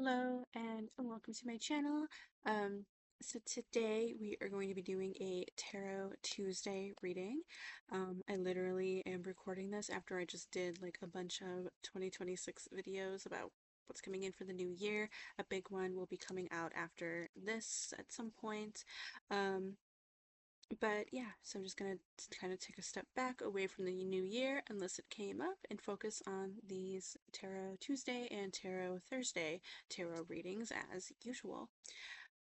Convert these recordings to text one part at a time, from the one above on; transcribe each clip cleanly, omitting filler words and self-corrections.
Hello and welcome to my channel. Um, so today we are going to be doing a Tarot Tuesday reading. I literally am recording this after I just did like a bunch of 2026 videos about what's coming in for the new year. A big one will be coming out after this at some point. Um, but yeah, so I'm just gonna kind of take a step back away from the new year unless it came up and focus on these Tarot Tuesday and Tarot Thursday tarot readings as usual.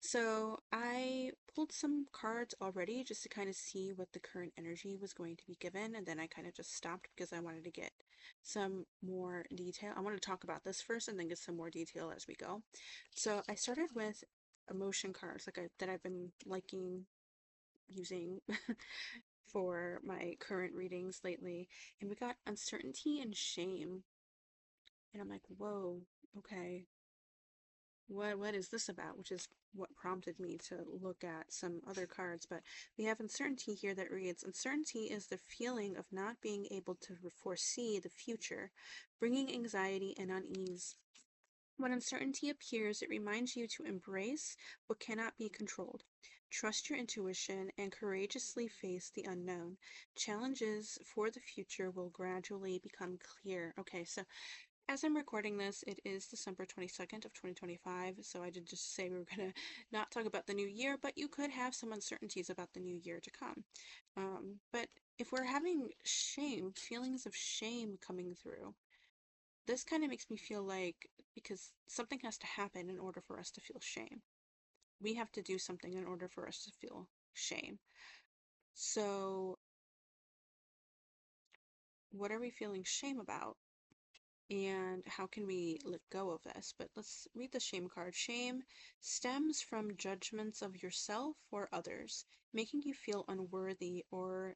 So I pulled some cards already just to kind of see what the current energy was going to be given, and then I kind of just stopped because I wanted to get some more detail. I want to talk about this first and then get some more detail as we go. So I started with emotion cards that I've been liking using for my current readings lately, and we got uncertainty and shame. And I'm like, whoa, okay, what is this about? Which is what prompted me to look at some other cards. But we have uncertainty here that reads, uncertainty is the feeling of not being able to foresee the future, bringing anxiety and unease. When uncertainty appears, it reminds you to embrace what cannot be controlled. Trust your intuition and courageously face the unknown. Challenges for the future will gradually become clear. Okay, so as I'm recording this, it is December 22nd of 2025, so I did just say we were going to not talk about the new year, but you could have some uncertainties about the new year to come. But if we're having shame, feelings of shame coming through, this kind of makes me feel like because something has to happen in order for us to feel shame. We have to do something in order for us to feel shame. So, what are we feeling shame about? And how can we let go of this? But let's read the shame card. Shame stems from judgments of yourself or others, making you feel unworthy or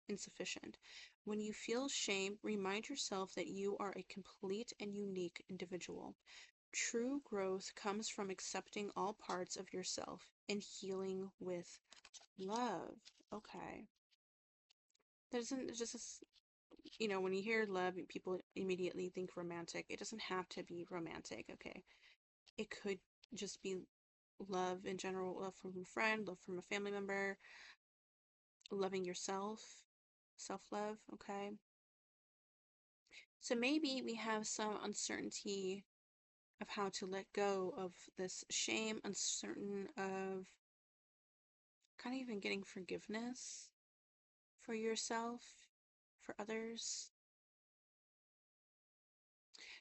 insufficient. When you feel shame, remind yourself that you are a complete and unique individual. True growth comes from accepting all parts of yourself and healing with love. Okay. That isn't just, when you hear love, people immediately think romantic. It doesn't have to be romantic, okay? It could just be love in general, love from a friend, love from a family member, loving yourself, self-love, okay? So maybe we have some uncertainty of how to let go of this shame, uncertain of kind of even getting forgiveness for yourself, for others.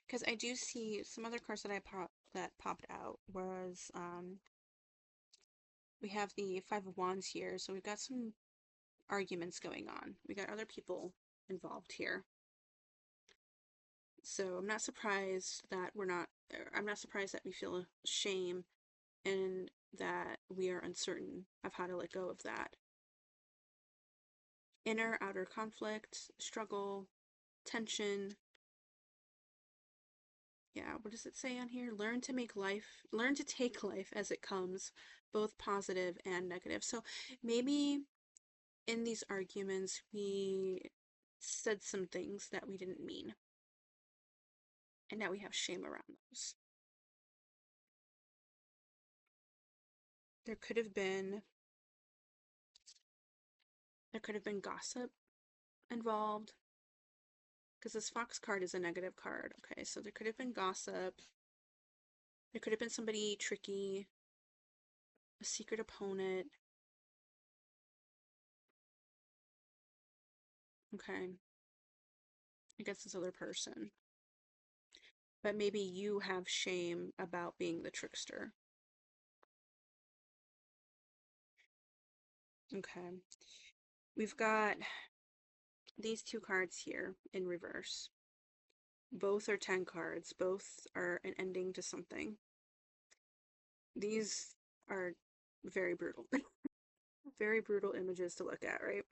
Because I do see some other cards that popped out was we have the Five of Wands here, so we've got some arguments going on. We got other people involved here. So I'm not surprised that I'm not surprised that we feel shame and that we are uncertain of how to let go of that. Inner, outer conflict, struggle, tension. Yeah, what does it say on here? Learn to take life as it comes, both positive and negative. So maybe in these arguments, we said some things that we didn't mean, and now we have shame around those. There could have been gossip involved, because this fox card is a negative card. Okay, so there could have been gossip. There could have been somebody tricky, a secret opponent. Okay, I guess this other person. But maybe you have shame about being the trickster. Okay. We've got these two cards here in reverse. Both are 10 cards. Both are an ending to something. These are very brutal. Very brutal images to look at, right?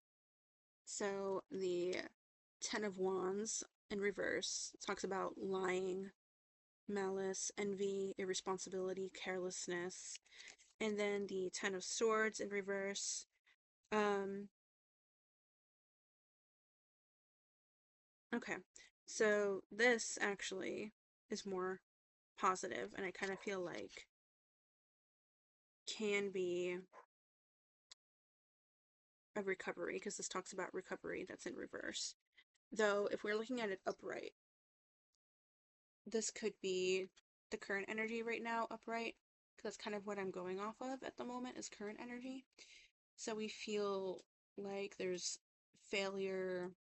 So the Ten of Wands in reverse talks about lying, malice, envy, irresponsibility, carelessness. And then the Ten of Swords in reverse. Okay, so this actually is more positive, and I kind of feel like can be a recovery, because this talks about recovery that's in reverse. Though, if we're looking at it upright, this could be the current energy right now upright, because that's kind of what I'm going off of at the moment is current energy. So we feel like there's failure,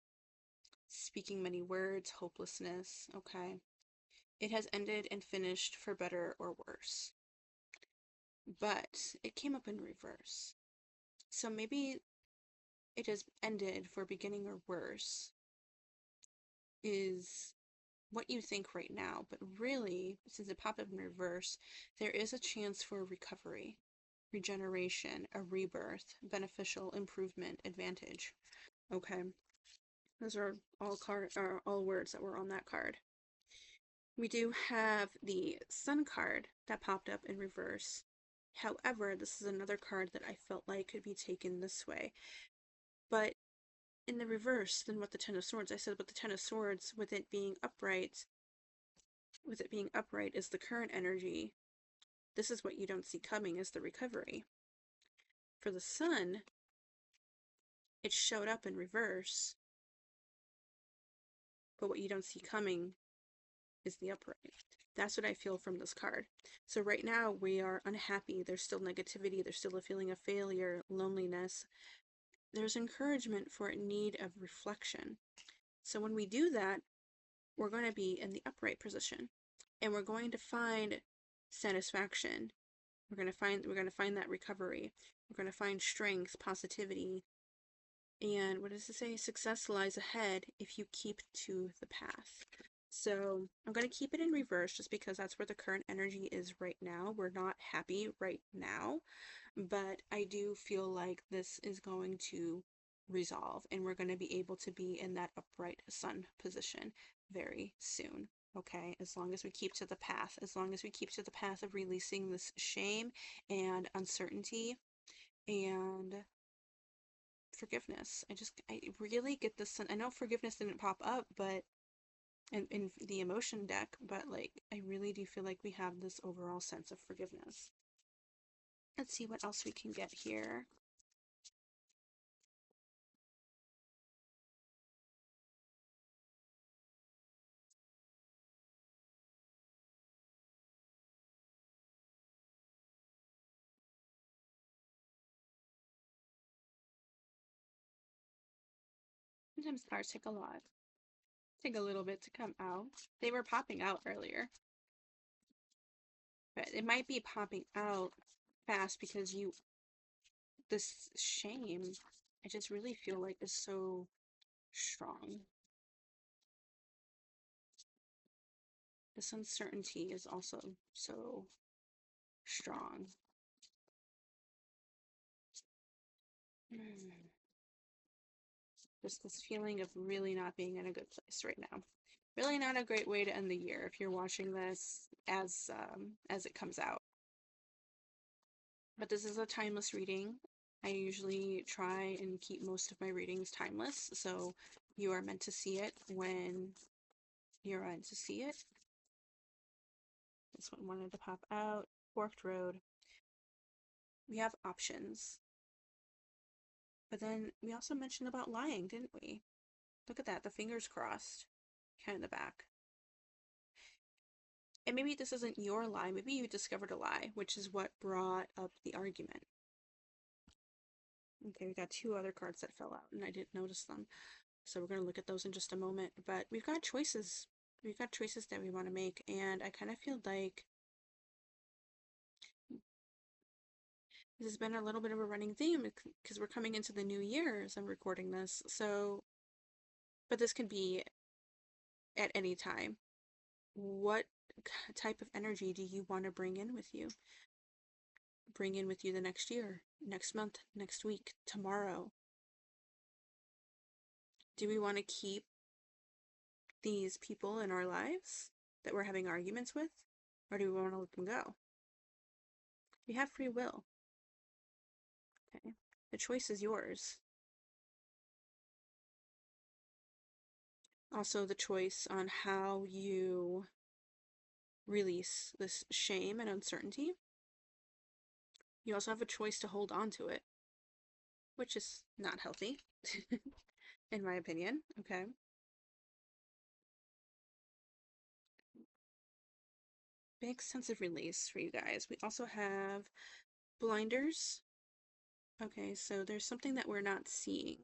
speaking many words, hopelessness, okay? It has ended and finished for better or worse. But it came up in reverse. So maybe it has ended for beginning or worse is what you think right now, but really, since it popped up in reverse, there is a chance for recovery, regeneration, a rebirth, beneficial improvement, advantage. Okay, those are all words that were on that card. We do have the Sun card that popped up in reverse. However, this is another card that I felt like could be taken this way. But in the reverse than what the Ten of Swords, I said with the Ten of Swords, with it being upright is the current energy. This is what you don't see coming is the recovery. For the Sun, it showed up in reverse, but what you don't see coming is the upright. That's what I feel from this card. So right now we are unhappy. There's still negativity. There's still a feeling of failure, loneliness. There's encouragement for a need of reflection. So when we do that, we're going to be in the upright position, and we're going to find satisfaction. We're going to find that recovery. We're going to find strength, positivity, and what does it say? Success lies ahead if you keep to the path. So I'm going to keep it in reverse just because that's where the current energy is right now. We're not happy right now, but I do feel like this is going to resolve, and we're going to be able to be in that upright Sun position very soon. Okay, as long as we keep to the path, as long as we keep to the path of releasing this shame and uncertainty and forgiveness. I really get this. I know forgiveness didn't pop up, but in the emotion deck, but like I really do feel like we have this overall sense of forgiveness. Let's see what else we can get here. Sometimes cards take a little bit to come out. They were popping out earlier, but it might be popping out fast because this shame, I just really feel like is so strong. This uncertainty is also so strong. Just this feeling of really not being in a good place right now. Really not a great way to end the year if you're watching this as it comes out. But this is a timeless reading. I usually try and keep most of my readings timeless, so you are meant to see it when you're meant to see it. This one wanted to pop out. Forked road. We have options. But then we also mentioned about lying, didn't we? Look at that, the fingers crossed. Kind of in the back. And maybe this isn't your lie, maybe you discovered a lie, which is what brought up the argument. Okay, we got two other cards that fell out, and I didn't notice them. So we're going to look at those in just a moment. But we've got choices. We've got choices that we want to make, and I kind of feel like this has been a little bit of a running theme because we're coming into the new year as I'm recording this. So, but this can be at any time. What type of energy do you want to bring in with you? Bring in with you the next year, next month, next week, tomorrow? Do we want to keep these people in our lives that we're having arguments with? Or do we want to let them go? You have free will. Okay. The choice is yours. Also, the choice on how you release this shame and uncertainty. You also have a choice to hold on to it, which is not healthy, in my opinion. Okay. Big sense of release for you guys. We also have blinders. Okay, so there's something that we're not seeing.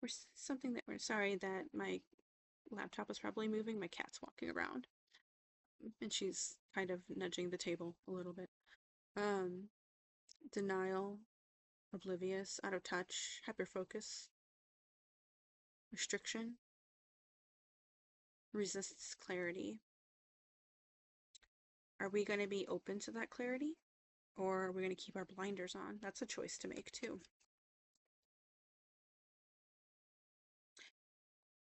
Or something that we're sorry that my laptop is probably moving. My cat's walking around and she's kind of nudging the table a little bit. Um, Denial, oblivious, out of touch, hyperfocus, restriction, resists clarity. Are we going to be open to that clarity? Or are we going to keep our blinders on? That's a choice to make too.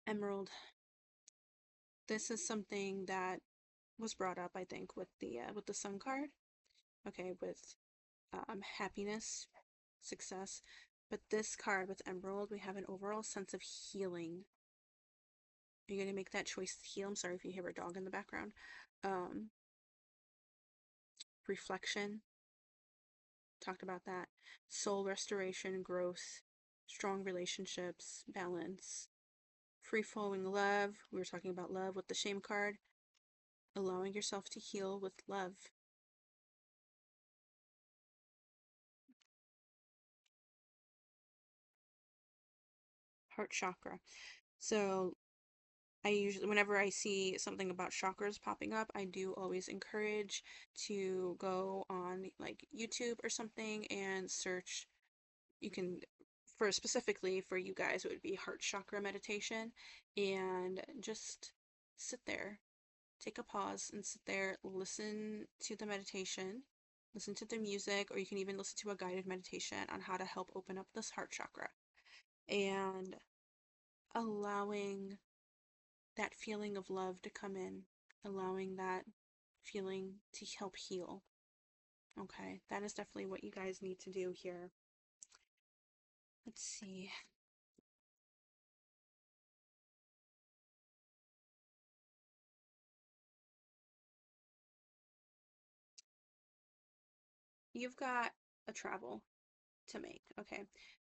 Emerald. This is something that was brought up, I think, with the Sun card. Okay, with happiness, success. But this card with Emerald, we have an overall sense of healing. You're going to make that choice to heal. I'm sorry if you hear a dog in the background. Um, Reflection. Talked about that. Soul restoration, growth, strong relationships, balance. Free-flowing love. We were talking about love with the shame card. Allowing yourself to heal with love. Heart chakra. So I usually, whenever I see something about chakras popping up, I do always encourage to go on like YouTube or something and search. You can, for specifically for you guys, it would be heart chakra meditation, and just sit there, take a pause and sit there, listen to the meditation, listen to the music, or you can even listen to a guided meditation on how to help open up this heart chakra and allowing that feeling of love to come in, allowing that feeling to help heal. Okay, that is definitely what you guys need to do here. Let's see. You've got a travel to make. Okay.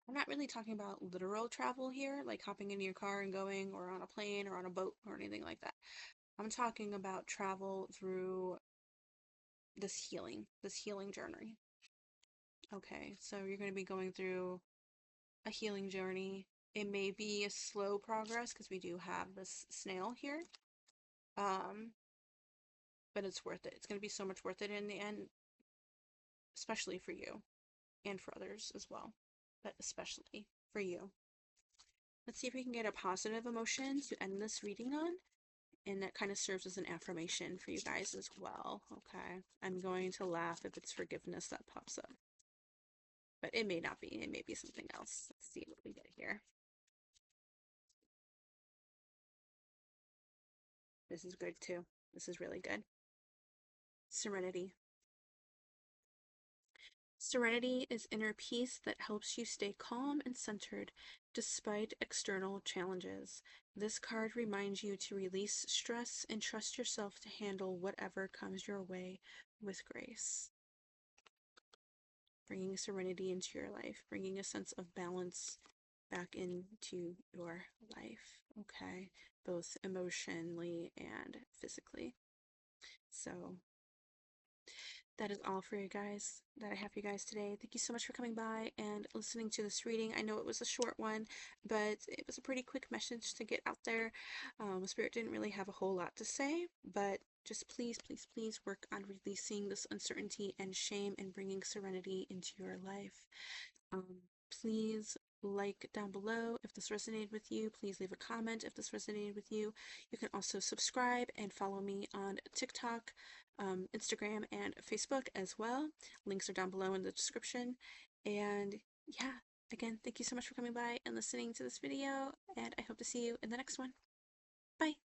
I'm not really talking about literal travel here, like hopping into your car and going, or on a plane or on a boat or anything like that. I'm talking about travel through this healing journey. Okay, so you're going to be going through a healing journey. It may be a slow progress because we do have this snail here. Um, but it's worth it. It's going to be so much worth it in the end, especially for you and for others as well, but especially for you. Let's see if we can get a positive emotion to end this reading on. And that kind of serves as an affirmation for you guys as well. Okay. I'm going to laugh if it's forgiveness that pops up. But it may not be. It may be something else. Let's see what we get here. This is good too. This is really good. Serenity. Serenity is inner peace that helps you stay calm and centered despite external challenges. This card reminds you to release stress and trust yourself to handle whatever comes your way with grace. Bringing serenity into your life, bringing a sense of balance back into your life, okay? Both emotionally and physically. So that is all for you guys that I have for you guys today. Thank you so much for coming by and listening to this reading. I know it was a short one, but it was a pretty quick message to get out there. Spirit didn't really have a whole lot to say, but just please, please, please work on releasing this uncertainty and shame and bringing serenity into your life. Please like down below if this resonated with you. Please leave a comment if this resonated with you. You can also subscribe and follow me on TikTok, Instagram, and Facebook as well. Links are down below in the description. And yeah, again, thank you so much for coming by and listening to this video, and I hope to see you in the next one. Bye!